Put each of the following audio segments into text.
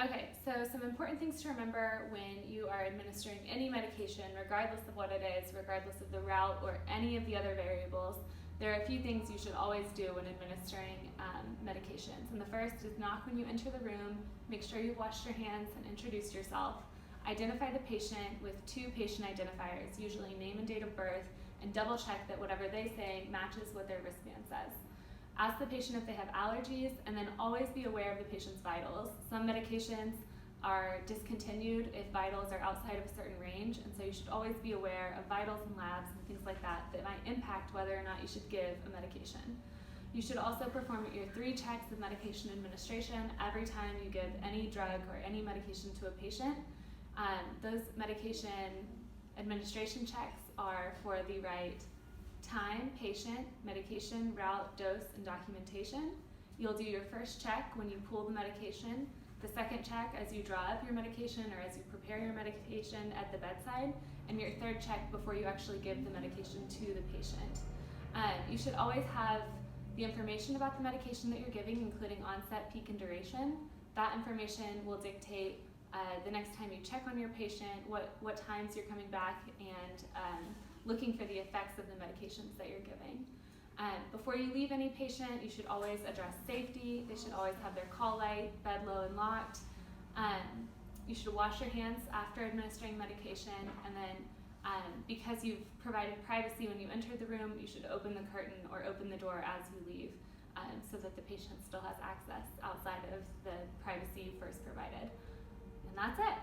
Okay, so some important things to remember when you are administering any medication, regardless of what it is, regardless of the route or any of the other variables. There are a few things you should always do when administering medications. And the first is knock when you enter the room, make sure you've washed your hands and introduced yourself. Identify the patient with 2 patient identifiers, usually name and date of birth, and double check that whatever they say matches what their wristband says. Ask the patient if they have allergies, and then always be aware of the patient's vitals. Some medications are discontinued if vitals are outside of a certain range, and so you should always be aware of vitals and labs and things like that that might impact whether or not you should give a medication. You should also perform your 3 checks of medication administration every time you give any drug or any medication to a patient. Those medication administration checks are for the right time, patient, medication, route, dose, and documentation. You'll do your first check when you pull the medication, the second check as you draw up your medication or as you prepare your medication at the bedside, and your third check before you actually give the medication to the patient. You should always have the information about the medication that you're giving, including onset, peak, and duration. That information will dictate the next time you check on your patient, what times you're coming back, and looking for the effects of the medications that you're giving. Before you leave any patient, you should always address safety. They should always have their call light, bed low and locked. You should wash your hands after administering medication, and then because you've provided privacy when you enter the room, you should open the curtain or open the door as you leave so that the patient still has access outside of the privacy you first provided. And that's it.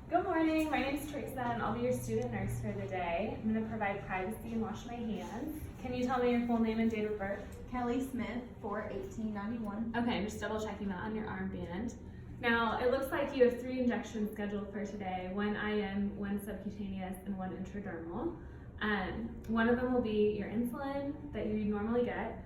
Good morning, my name is Teresa and I'll be your student nurse for the day. I'm going to provide privacy and wash my hands. Can you tell me your full name and date of birth? Kelly Smith, 4/18/91. Okay, I'm just double checking that on your armband. Now, it looks like you have 3 injections scheduled for today, 1 IM, 1 subcutaneous, and 1 intradermal. One of them will be your insulin that you normally get.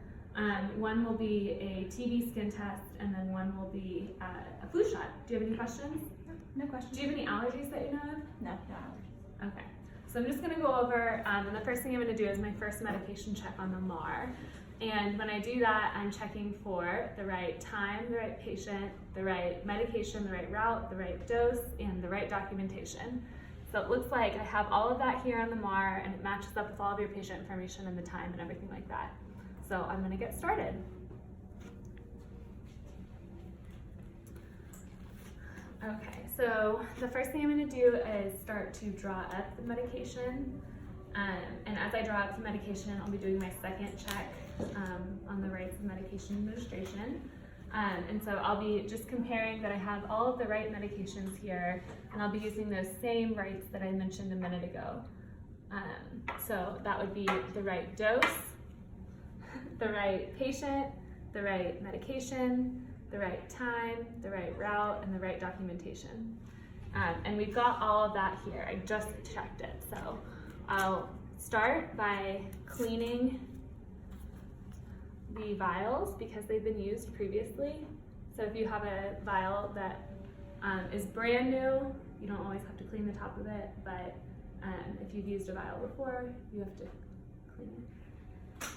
One will be a TB skin test, and then one will be a flu shot. Do you have any questions? No questions. Do you have any allergies that you know of? No allergies. Okay, so I'm just going to go over, and the first thing I'm going to do is my first medication check on the MAR. And when I do that, I'm checking for the right time, the right patient, the right medication, the right route, the right dose, and the right documentation. So it looks like I have all of that here on the MAR, and it matches up with all of your patient information and the time and everything like that. So I'm going to get started. Okay, so the first thing I'm going to do is start to draw up the medication. And as I draw up the medication, I'll be doing my second check on the rights of medication administration. And so I'll be just comparing that I have all of the right medications here, and I'll be using those same rights that I mentioned a minute ago. So that would be the right dose, the right patient, the right medication, the right time, the right route, and the right documentation. And we've got all of that here. I just checked it. So I'll start by cleaning the vials because they've been used previously. So if you have a vial that is brand new, you don't always have to clean the top of it, but if you've used a vial before, you have to clean it.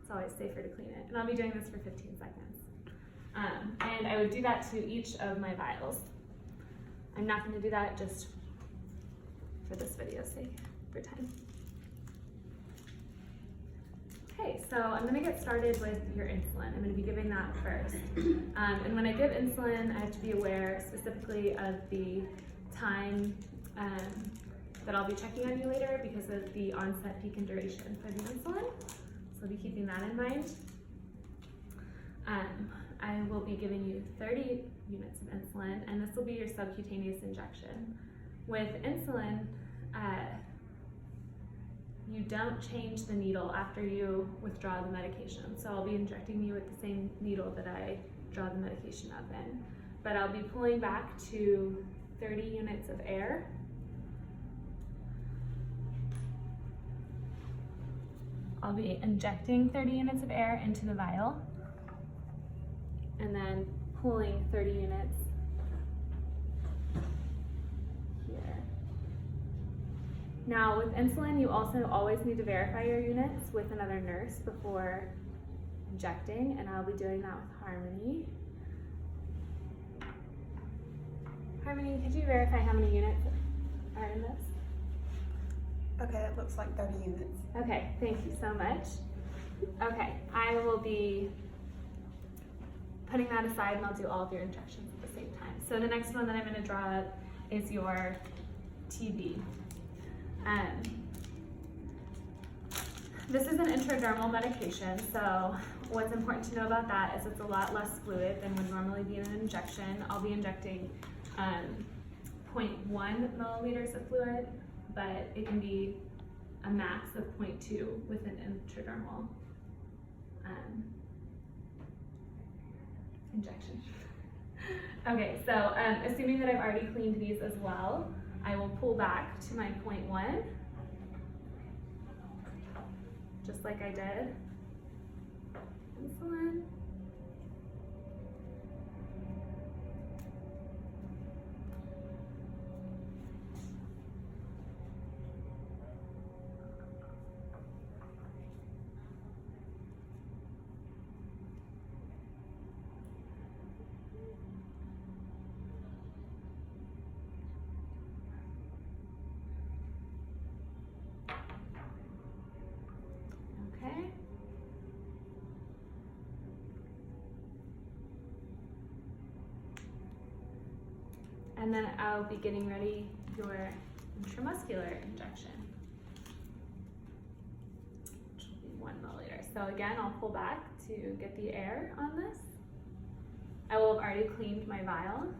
It's always safer to clean it. And I'll be doing this for 15 seconds. And I would do that to each of my vials. I'm not going to do that just for this video's sake, for time. Okay, so I'm going to get started with your insulin. I'm going to be giving that first. And when I give insulin, I have to be aware specifically of the time that I'll be checking on you later because of the onset, peak, and duration for the insulin. So I'll be keeping that in mind. I will be giving you 30 units of insulin, and this will be your subcutaneous injection. With insulin, you don't change the needle after you withdraw the medication. So I'll be injecting you with the same needle that I draw the medication up in. But I'll be pulling back to 30 units of air. I'll be injecting 30 units of air into the vial, and then pulling 30 units here. Now with insulin, you also always need to verify your units with another nurse before injecting, and I'll be doing that with Harmony. Harmony, could you verify how many units are in this? Okay, it looks like 30 units. Okay, thank you so much. Okay, I will be putting that aside and I'll do all of your injections at the same time. So the next one that I'm going to draw up is your TB. This is an intradermal medication, so what's important to know about that is it's a lot less fluid than would normally be in an injection. I'll be injecting 0.1 milliliters of fluid, but it can be a max of 0.2 with an intradermal injection. Okay, so assuming that I've already cleaned these as well, I will pull back to my 0.1, just like I did insulin. Okay. And then I'll be getting ready your intramuscular injection, which will be 1 milliliter. So again, I'll pull back to get the air on this. I will have already cleaned my vial.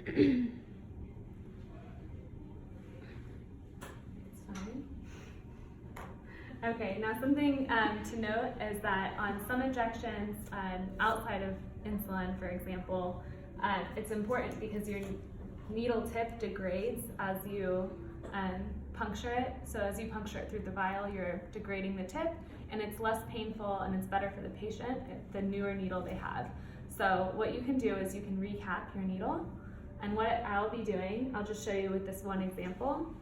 It's fine. Okay, now something to note is that on some injections outside of insulin, for example, it's important because your needle tip degrades as you puncture it. So as you puncture it through the vial, you're degrading the tip, and it's less painful and it's better for the patient the newer needle they have. So what you can do is you can recap your needle. And what I'll be doing, I'll just show you with this one example,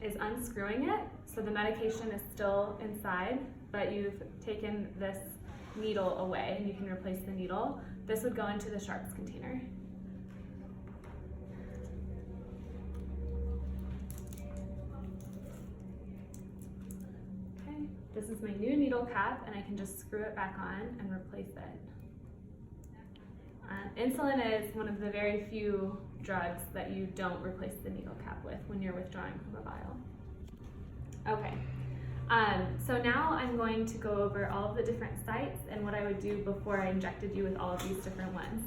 is unscrewing it. So the medication is still inside, but you've taken this needle away and you can replace the needle. This would go into the sharps container. Okay, this is my new needle cap, and I can just screw it back on and replace it. Insulin is one of the very few drugs that you don't replace the needle cap with when you're withdrawing from a vial. Okay, so now I'm going to go over all of the different sites and what I would do before I injected you with all of these different ones.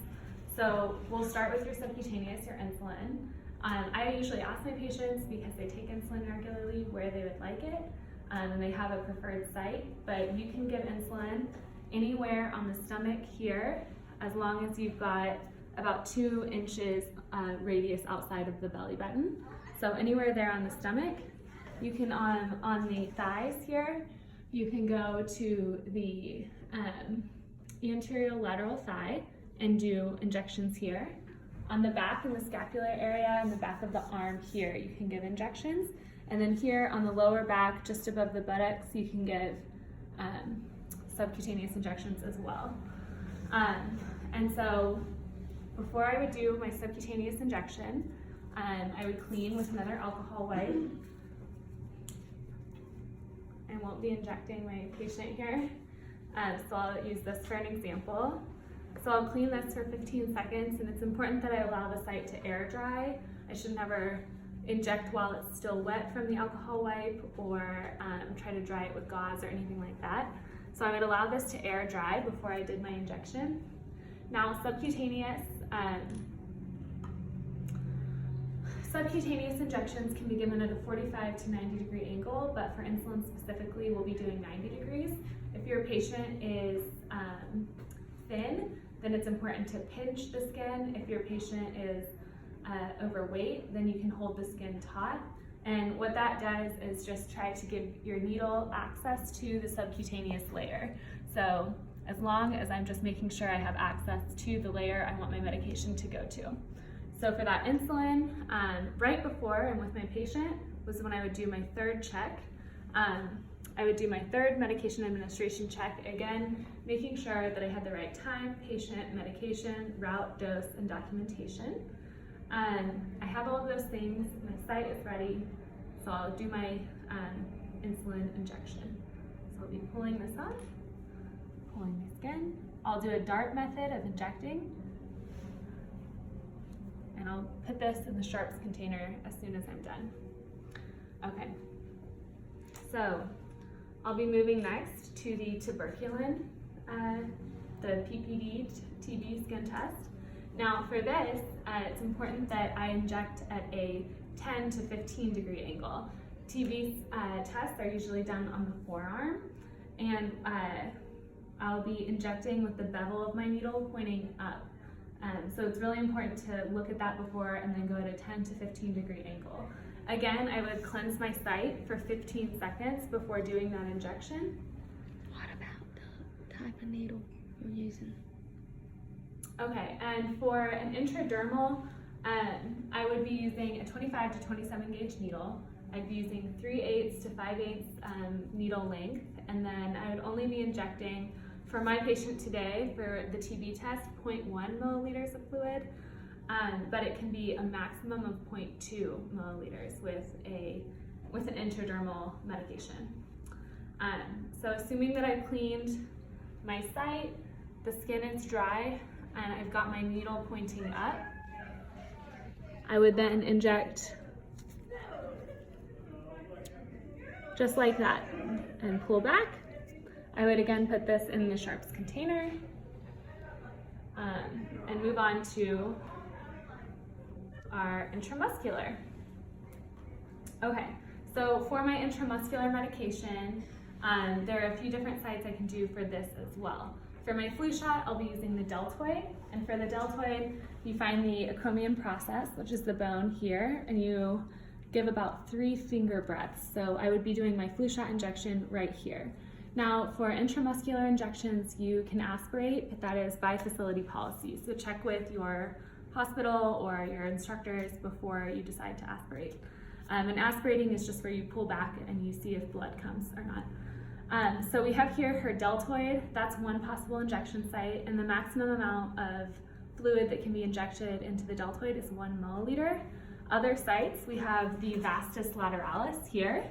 So we'll start with your subcutaneous, your insulin. I usually ask my patients, because they take insulin regularly, where they would like it, and they have a preferred site, but you can give insulin anywhere on the stomach here, as long as you've got about 2 inches radius outside of the belly button. So anywhere there on the stomach. You can, on the thighs here, you can go to the anterior lateral thigh and do injections here. On the back, in the scapular area, and the back of the arm here, you can give injections. And then here on the lower back, just above the buttocks, you can give subcutaneous injections as well. And so before I would do my subcutaneous injection, I would clean with another alcohol wipe. I won't be injecting my patient here, so I'll use this for an example. So I'll clean this for 15 seconds, and it's important that I allow the site to air dry. I should never inject while it's still wet from the alcohol wipe, or try to dry it with gauze or anything like that. So I would allow this to air dry before I did my injection. Now subcutaneous injections can be given at a 45 to 90 degree angle, but for insulin specifically, we'll be doing 90 degrees. If your patient is and it's important to pinch the skin. If your patient is overweight, then you can hold the skin taut. And what that does is just try to give your needle access to the subcutaneous layer. So as long as I'm just making sure I have access to the layer I want my medication to go to. So for that insulin, right before and with my patient was when I would do my third check. I would do my third medication administration check, again, making sure that I had the right time, patient, medication, route, dose, and documentation. I have all of those things, my site is ready, so I'll do my insulin injection. So I'll be pulling this off, pulling my skin. I'll do a dart method of injecting, and I'll put this in the sharps container as soon as I'm done. Okay, so I'll be moving next to the tuberculin, the PPD TB skin test. Now for this, it's important that I inject at a 10 to 15 degree angle. TB tests are usually done on the forearm, and I'll be injecting with the bevel of my needle pointing up. So it's really important to look at that before and then go at a 10 to 15 degree angle. Again, I would cleanse my site for 15 seconds before doing that injection. What about the type of needle you're using? Okay, and for an intradermal, I would be using a 25 to 27 gauge needle. I'd be using 3/8 to 5/8 needle length, and then I would only be injecting, for my patient today, for the TB test, 0.1 milliliters of fluid, but it can be a maximum of 0.2 milliliters with an intradermal medication. So assuming that I've cleaned my site, the skin is dry, and I've got my needle pointing up, I would then inject just like that and pull back. I would again put this in the sharps container and move on to our intramuscular. Okay, so for my intramuscular medication, there are a few different sites I can do for this as well. For my flu shot, I'll be using the deltoid, and for the deltoid, you find the acromion process, which is the bone here, and you give about 3 finger breaths. So I would be doing my flu shot injection right here. Now, for intramuscular injections, you can aspirate, but that is by facility policy. So check with your hospital or your instructors before you decide to aspirate. And aspirating is just where you pull back and you see if blood comes or not. So we have here her deltoid. That's one possible injection site, and the maximum amount of fluid that can be injected into the deltoid is 1 milliliter. Other sites, we have the vastus lateralis here.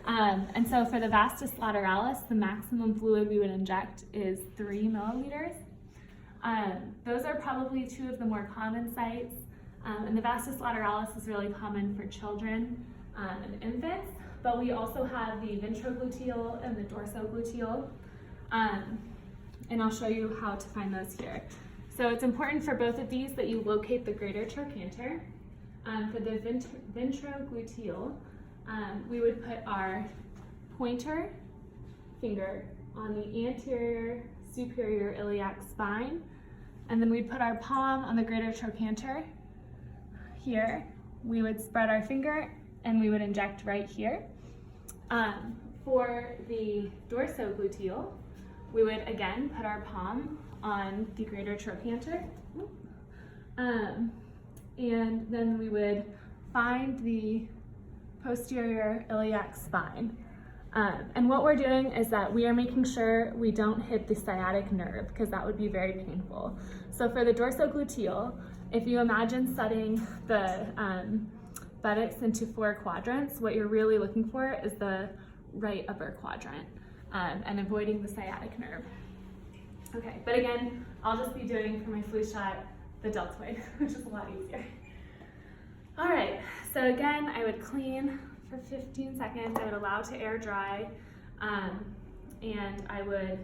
And so for the vastus lateralis, the maximum fluid we would inject is 3 milliliters. Those are probably 2 of the more common sites. And the vastus lateralis is really common for children and infants, but we also have the ventrogluteal and the dorsogluteal. And I'll show you how to find those here. So it's important for both of these that you locate the greater trochanter. For the ventrogluteal, we would put our pointer finger on the anterior superior iliac spine, and then we'd put our palm on the greater trochanter. Here, we would spread our finger and we would inject right here. For the dorsogluteal, we would again put our palm on the greater trochanter, and then we would find the posterior iliac spine. And what we're doing is that we are making sure we don't hit the sciatic nerve, because that would be very painful. So for the dorsogluteal, if you imagine setting the buttocks into 4 quadrants, what you're really looking for is the right upper quadrant, and avoiding the sciatic nerve. Okay, but again, I'll just be doing for my flu shot the deltoid, which is a lot easier. All right, so again, I would clean for 15 seconds, I would allow to air dry, and I would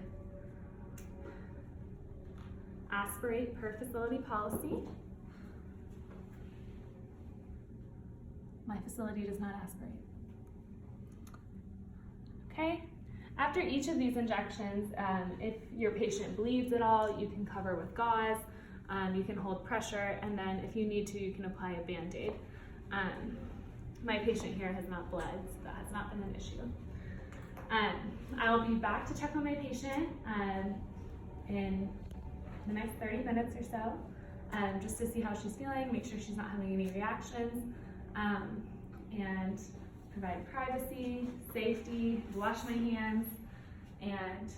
aspirate per facility policy. My facility does not aspirate. Okay, After each of these injections, if your patient bleeds at all, you can cover with gauze, you can hold pressure, and then if you need to, you can apply a Band-Aid. My patient here has not bled, so that has not been an issue. I will be back to check on my patient in the next 30 minutes or so, just to see how she's feeling, make sure she's not having any reactions, and provide privacy, safety, wash my hands, and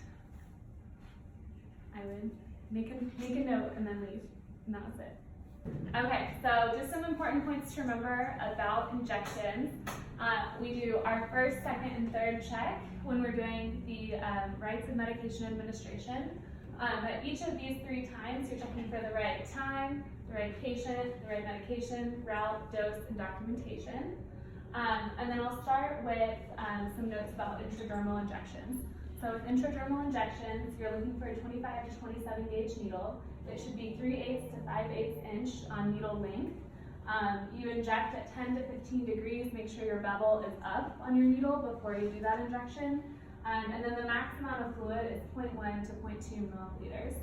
I would make a note and then leave, and that was it. Okay, so just some important points to remember about injections. We do our first, second, and third check when we're doing the rights of medication administration. At each of these 3 times, you're checking for the right time, the right patient, the right medication, route, dose, and documentation. And then I'll start with some notes about intradermal injections. So with intradermal injections, you're looking for a 25 to 27 gauge needle. It should be 3/8 to 5/8 inch on needle length. You inject at 10 to 15 degrees. Make sure your bevel is up on your needle before you do that injection. And then the max amount of fluid is 0.1 to 0.2 milliliters.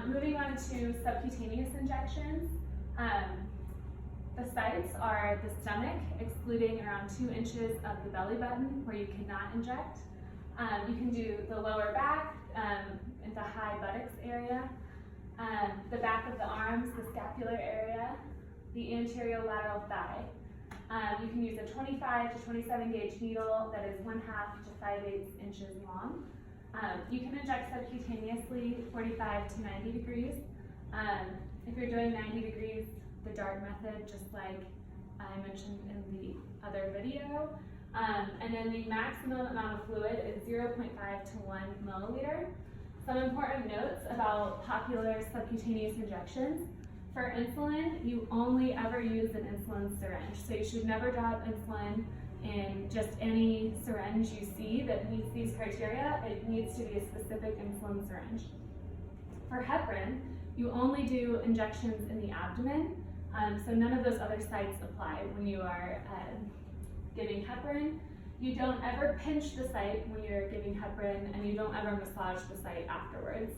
Moving on to subcutaneous injections. The sites are the stomach, excluding around 2 inches of the belly button where you cannot inject. You can do the lower back, in the high buttocks area, the back of the arms, the scapular area, the anterior lateral thigh. You can use a 25 to 27 gauge needle that is 1/2 to 5/8 inches long. You can inject subcutaneously 45 to 90 degrees. If you're doing 90 degrees, the dart method, just like I mentioned in the other video. And then the maximum amount of fluid is 0.5 to 1 milliliter. Some important notes about popular subcutaneous injections. For insulin, you only ever use an insulin syringe. So you should never drop insulin in just any syringe you see that meets these criteria. It needs to be a specific insulin syringe. For heparin, you only do injections in the abdomen. So none of those other sites apply when you are giving heparin. You don't ever pinch the site when you're giving heparin, and you don't ever massage the site afterwards.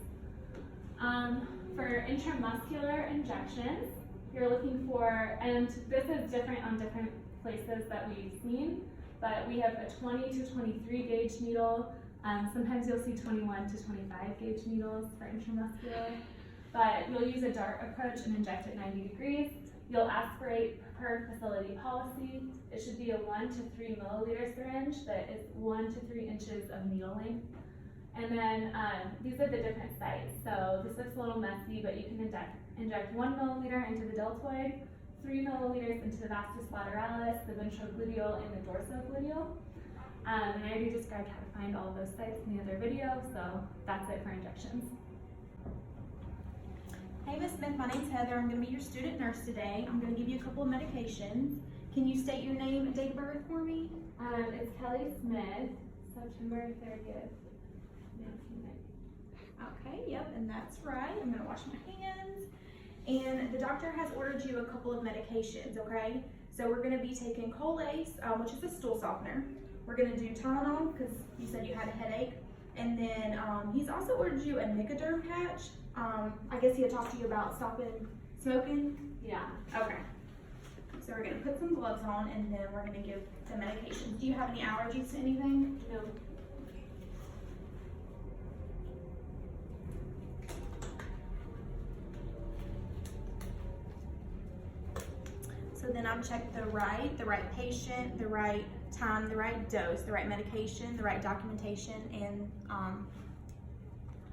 For intramuscular injections, you're looking for, and this is different on different places that we've seen, but we have a 20 to 23 gauge needle. Sometimes you'll see 21 to 25 gauge needles for intramuscular, but you'll use a dart approach and inject at 90 degrees. You'll aspirate per facility policy. It should be a 1 to 3 milliliter syringe that is 1 to 3 inches of needle length. And then these are the different sites. So this looks a little messy, but you can inject 1 milliliter into the deltoid, 3 milliliters into the vastus lateralis, the ventrogluteal, and the dorsogluteal. And I already described how to find all of those sites in the other video, so that's it for injections. Hey, Ms. Smith, my name's Heather. I'm going to be your student nurse today. I'm going to give you a couple of medications. Can you state your name and date of birth for me? It's Kelly Smith, September 30th, 1990. Okay, yep, and that's right. I'm going to wash my hands. And the doctor has ordered you a couple of medications, okay? So we're going to be taking Colace, which is a stool softener. We're going to do Tylenol, because you said you had a headache. And then he's also ordered you a Nicoderm patch. I guess he had talked to you about stopping smoking? Yeah. Okay. So we're going to put some gloves on, and then we're going to give the medications. Do you have any allergies to anything? No. So then I'll check the right patient, the right time, the right dose, the right medication, the right documentation, and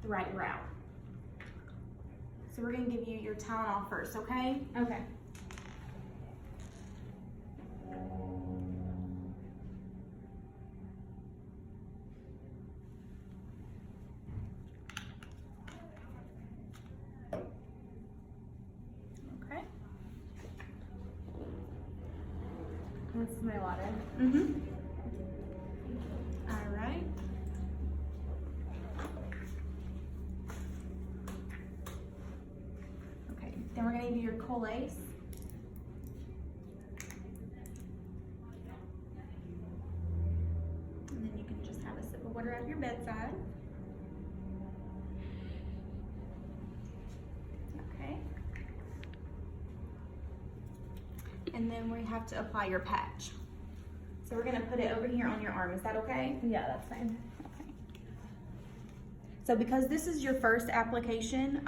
the right route. So we're going to give you your Tylenol first, okay? Okay. Okay. This is my water. Mm-hmm. All right. Okay, then we're going to give you your Colace. And then you can just and then we have to apply your patch. So we're gonna put it over here on your arm. Is that okay? Yeah, that's fine. Okay. So because this is your first application,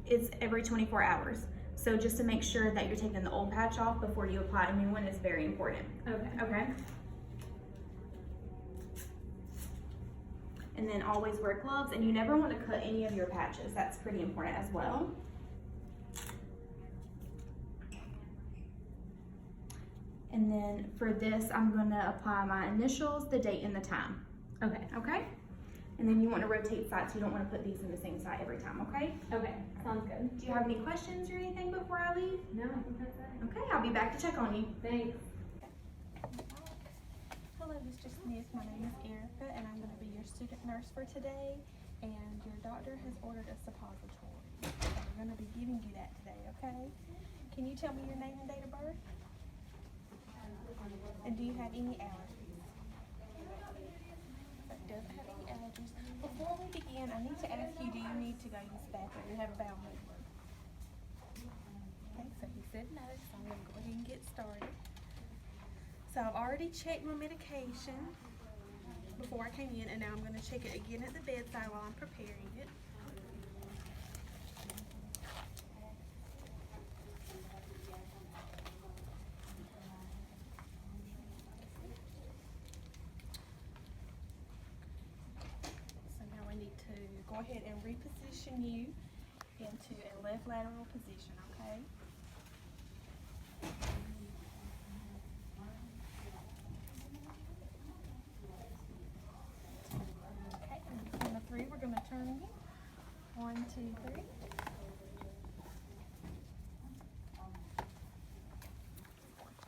it's every 24 hours. So just to make sure that you're taking the old patch off before you apply a new one is very important. Okay. Okay? And then always wear gloves, and you never want to cut any of your patches. That's pretty important as well. And then for this, I'm gonna apply my initials, the date, and the time. Okay. Okay? And then you want to rotate sides, so you don't want to put these in the same side every time, okay? Okay. Sounds good. Do you have any questions or anything before I leave? No, I think that's it. Okay, I'll be back to check on you. Thanks. Hello, Mr. Smith. My name is Erica, and I'm going to be your student nurse for today. And your doctor has ordered a suppository. So we're going to be giving you that today, okay? Can you tell me your name and date of birth? And do you have any allergies? That doesn't have any allergies. Before we begin, I need to ask you, do you need to go use the bathroom? You have a bowel movement. Okay, so he said no, so I'm going to go ahead and get started. So I've already checked my medication before I came in, and now I'm going to check it again at the bedside while I'm preparing it. So now I need to go ahead and reposition you into a left lateral position, okay? Okay, and on the three, we're going to turn you. 1, 2, 3.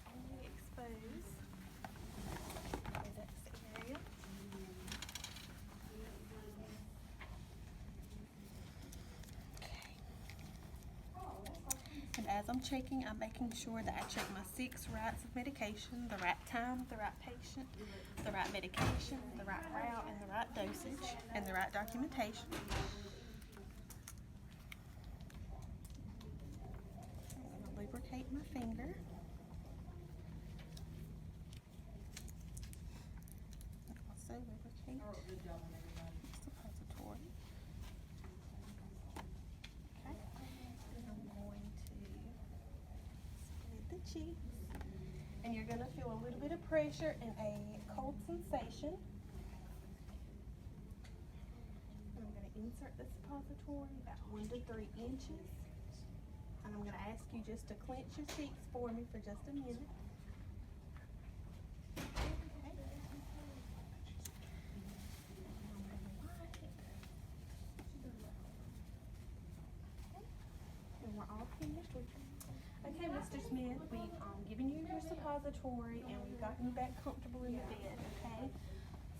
And expose. That's the area. And as I'm checking, I'm making sure that I check my 6 routes of medication, the right time, the right patient, the right medication, the right route, and the right dosage, and the right documentation. I'm going to lubricate my finger. And also lubricate the suppository. Okay. And I'm going to split the cheeks. And you're going to feel a little bit of pressure and a cold sensation. And I'm going to insert the suppository about 1 to 3 inches. And I'm going to ask you just to clench your cheeks for me for just a minute. And we're all finished with it. Okay, Mr. Smith, we've given you your suppository and we've gotten you back comfortable in the bed, okay?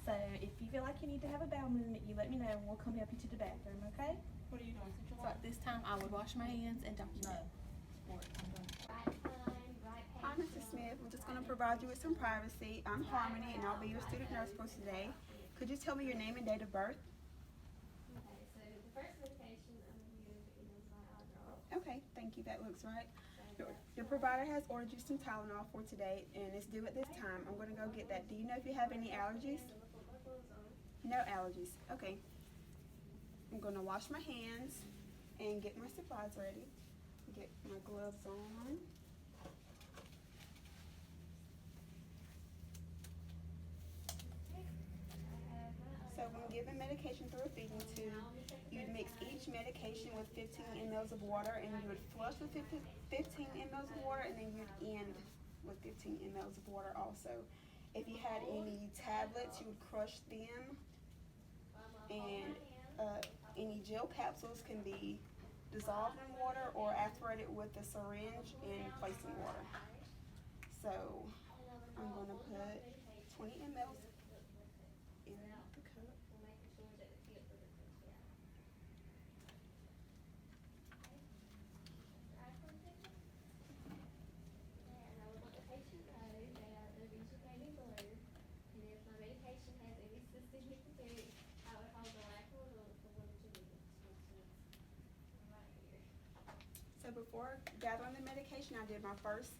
So if you feel like you need to have a bowel movement, you let me know and we'll come help you to the bathroom, okay? What are you doing? So at this time, I would wash my hands and document. Hi, Mr. Smith. We're just going to provide you with some privacy. I'm Harmony, and I'll be your student nurse for today. Could you tell me your name and date of birth? Okay, so the first medication I'm going to use is my Adderall. Okay, thank you. That looks right. Your provider has ordered you some Tylenol for today, and it's due at this time. I'm going to go get that. Do you know if you have any allergies? No allergies. Okay. I'm going to wash my hands and get my supplies ready. Get my gloves on. So when given medication through a feeding tube, you'd mix each medication with 15 mLs of water, and you would flush with 15 mLs of water, and then you'd end with 15 mLs of water also. If you had any tablets, you would crush them, and any gel capsules can be dissolved in water or aspirated with a syringe and placed in water. So I'm going to put 20 mLs in the cup. So before gathering the medication, I did my first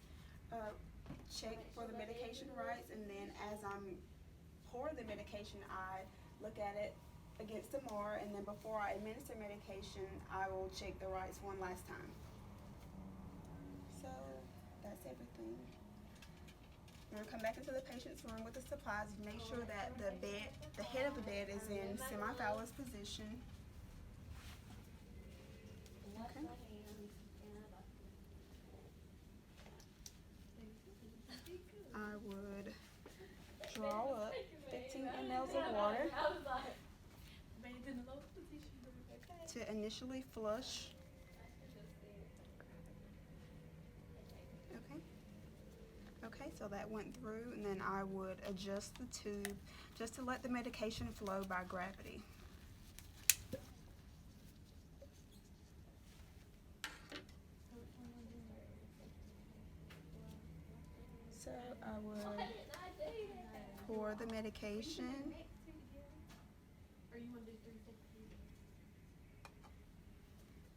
check for the medication rights, and then as I'm pour the medication, I look at it against the MAR, and then before I administer medication, I will check the rights one last time. So that's everything. We're gonna come back into the patient's room with the supplies. Make sure that the head of the bed is in semi-phallus position. Okay. I would draw up 15 mLs of water to initially flush. Okay. Okay, so that went through, and then I would adjust the tube just to let the medication flow by gravity. So I would pour the medication.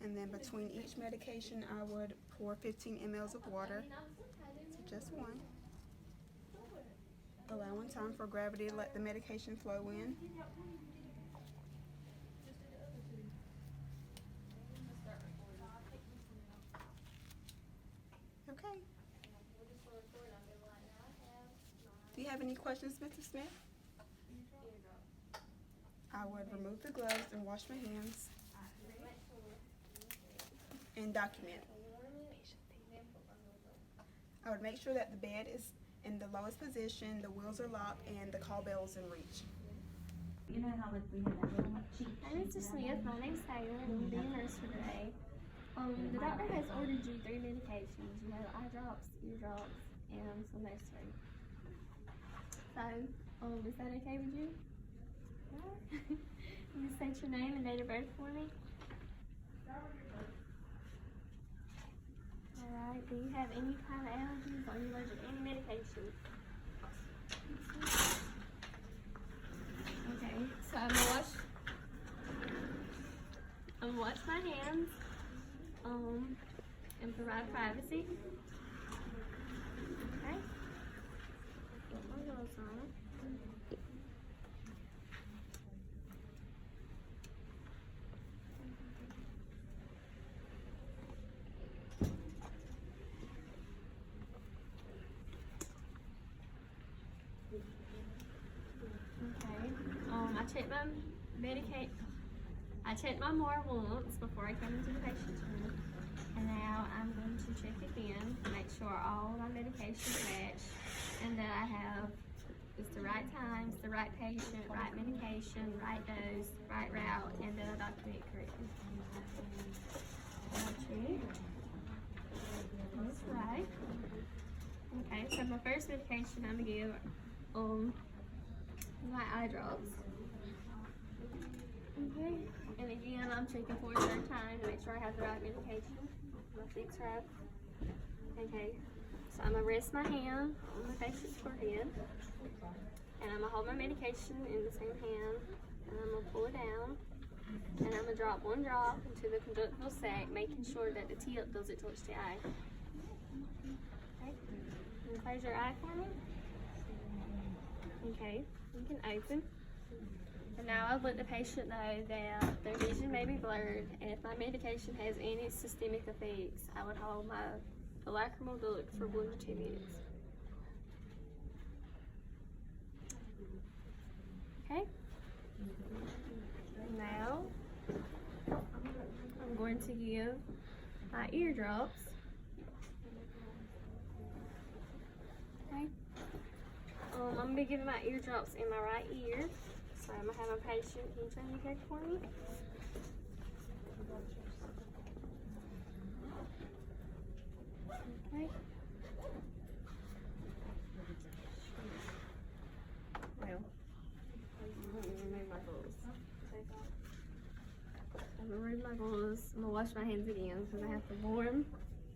And then between each medication, I would pour 15 mLs of water. So just one. Allowing time for gravity to let the medication flow in. Okay. Do you have any questions, Mr. Smith? I would remove the gloves and wash my hands and document. I would make sure that the bed is in the lowest position, the wheels are locked, and the call bell is in reach. You know how like we had that little cheat Hi, Mr. Smith. My name's Taylor, and I'm being a nurse for today. The doctor has ordered you 3 medications. You have eye drops, ear drops, and some nursery. So, is that okay with you? You state your name and date of birth for me. Alright, do you have any kind of allergies? Are you allergic to any medication? Okay, so I'm gonna wash my hands, and provide privacy. Okay. Put my gloves on. I checked my MAR once before I came into the patient's room, and now I'm going to check again to make sure all my medications match and that I have it's the right times, the right patient, right medication, right dose, right route, and that I document correctly. That's right. Okay, so my first medication I'm gonna give my eye drops. Okay, and again I'm checking for a third time to make sure I have the right medication. My fix right. Okay, so I'm gonna rest my hand on the patient's forehead, and I'm gonna hold my medication in the same hand, and I'm gonna pull it down, and I'm gonna drop one drop into the conjunctival sac, making sure that the tip doesn't touch the eye. Okay, and close your eye for me. Okay, you can open. And now I'll let the patient know that their vision may be blurred, and if my medication has any systemic effects, I would hold my lacrimal duct for 1 to 2 minutes. Okay? Now, I'm going to give my eardrops. Okay? I'm going to be giving my eardrops in my right ear. So I'm going to have a patient, can you turn your head for me? Okay. Well, let me remove my gloves. I'm going to remove my gloves. I'm going to wash my hands again because I have to warm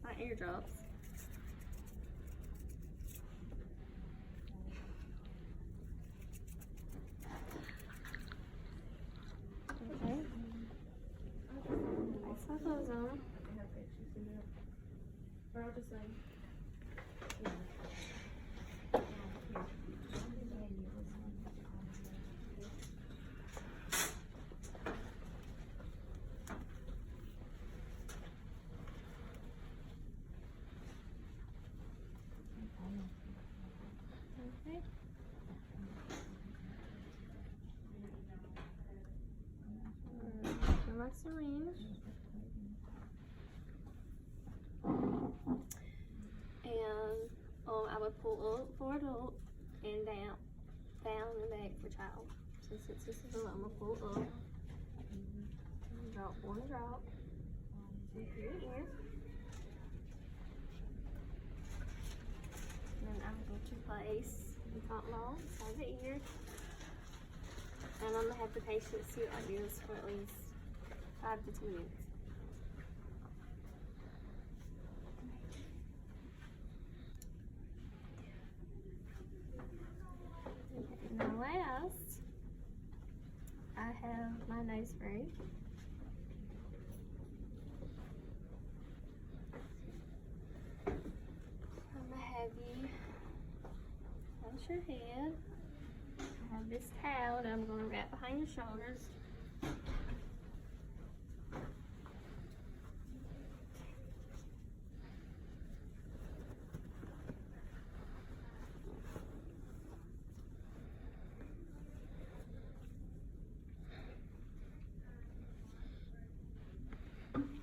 my eardrops. My clothes on. Or I'll just say. my syringe. And I would pull up for adult and down and back for child. So since this is a I'm gonna pull up and drop one drop into your ear. And then I'm going to place the cotton ball inside the ear. And I'm gonna have the patient sit like this for at least 5 to 10 minutes. Okay, now last, I have my nose spray. I'm gonna have you place your head. I have this towel that I'm going to wrap behind your shoulders.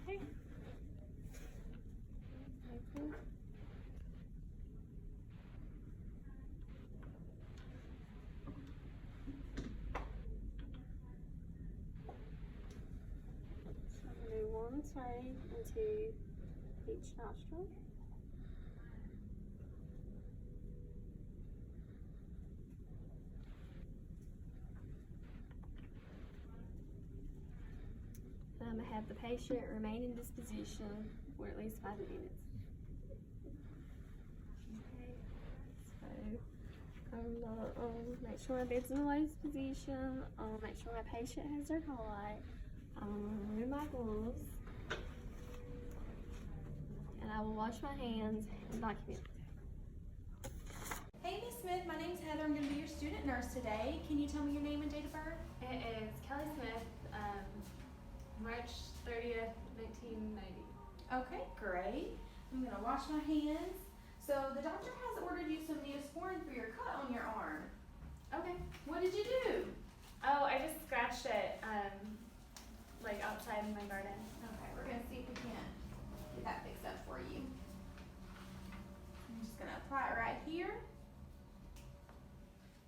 Okay. Open. One spray into each nostril. And I'm going to have the patient remain in this position for at least 5 minutes. Okay, so I'm going to make sure my bed's in the lowest position. I'll make sure my patient has their highlight. I'm going to remove my gloves. And I will wash my hands and document. Hey, Miss Smith, my name's Heather. I'm going to be your student nurse today. Can you tell me your name and date of birth? It is Kelly Smith, March 30th, 1990. Okay, great. I'm going to wash my hands. So the doctor has ordered you some Neosporin for your cut on your arm. Okay. What did you do? Oh, I just scratched it, like outside in my garden. Okay, we're going to see if we can get that fixed up for you. I'm just going to apply it right here.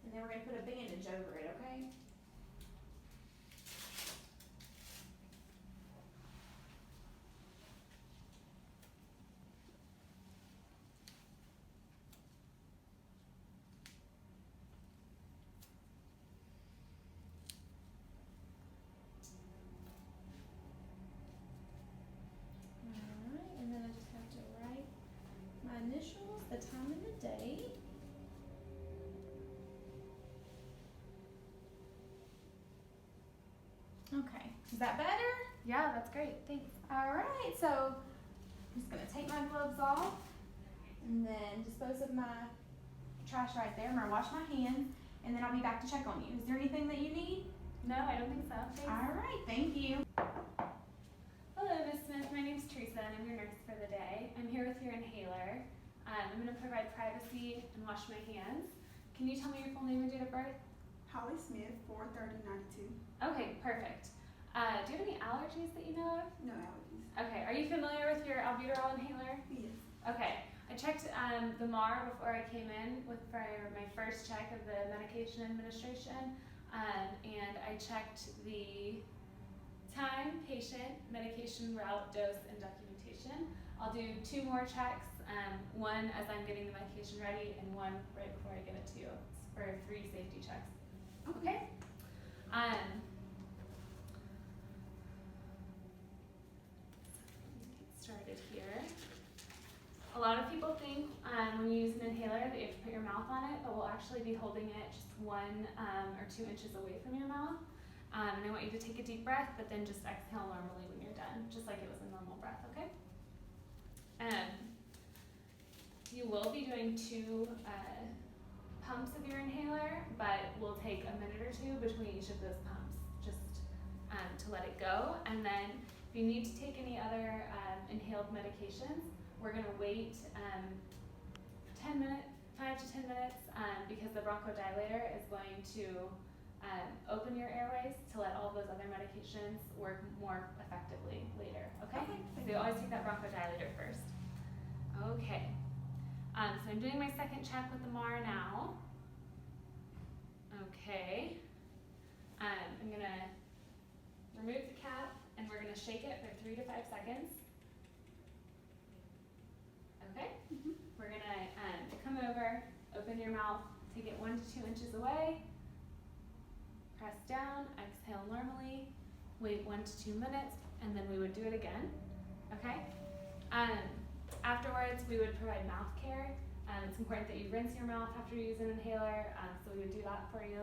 And then we're going to put a bandage over it, okay? Alright, and then I just have to write my initials, the time and the day. Okay, is that better? Yeah, that's great. Thanks. Alright, so I'm just gonna take my gloves off and then dispose of my trash right there. I'm gonna wash my hands and then I'll be back to check on you. Is there anything that you need? No, I don't think so. Thanks. Alright, thank you. Hello, Miss Smith. My name's Teresa, and I'm your nurse for the day. I'm here with your inhaler. I'm going to provide privacy and wash my hands. Can you tell me your full name and date of birth? Holly Smith, 43092. Okay, perfect. Do you have any allergies that you know of? No allergies. Okay, are you familiar with your albuterol inhaler? Yes. Okay, I checked the MAR before I came in for my first check of the medication administration, and I checked the time, patient, medication route, dose, and documentation. I'll do 2 more checks, one as I'm getting the medication ready and one right before I give it to you. It's for 3 safety checks. Okay? Get started here. A lot of people think when you use an inhaler that you have to put your mouth on it, but we'll actually be holding it just 1 or 2 inches away from your mouth. And I want you to take a deep breath, but then just exhale normally when you're done, just like it was a normal breath, okay? You will be doing 2 pumps of your inhaler, but we'll take a minute or 2 between each of those pumps, just to let it go. And then if you need to take any other inhaled medications, we're gonna wait 5 to 10 minutes, because the bronchodilator is going to open your airways to let all those other medications work more effectively later, okay? So you always take that bronchodilator first. Okay, so I'm doing my second check with the MAR now. Okay, I'm gonna remove the cap and we're gonna shake it for 3 to 5 seconds. Okay, we're gonna come over, open your mouth, take it 1 to 2 inches away, press down, exhale normally, wait 1 to 2 minutes, and then we would do it again, okay? Afterwards, we would provide mouth care. It's important that you rinse your mouth after you use an inhaler, so we would do that for you.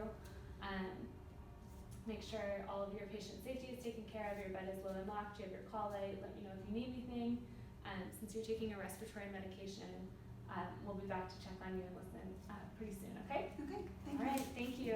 Make sure all of your patient safety is taken care of, your bed is low and locked, you have your call light, let me know if you need anything. Since you're taking a respiratory medication, we'll be back to check on you and listen pretty soon, okay? Okay, thank you. All right, thank you.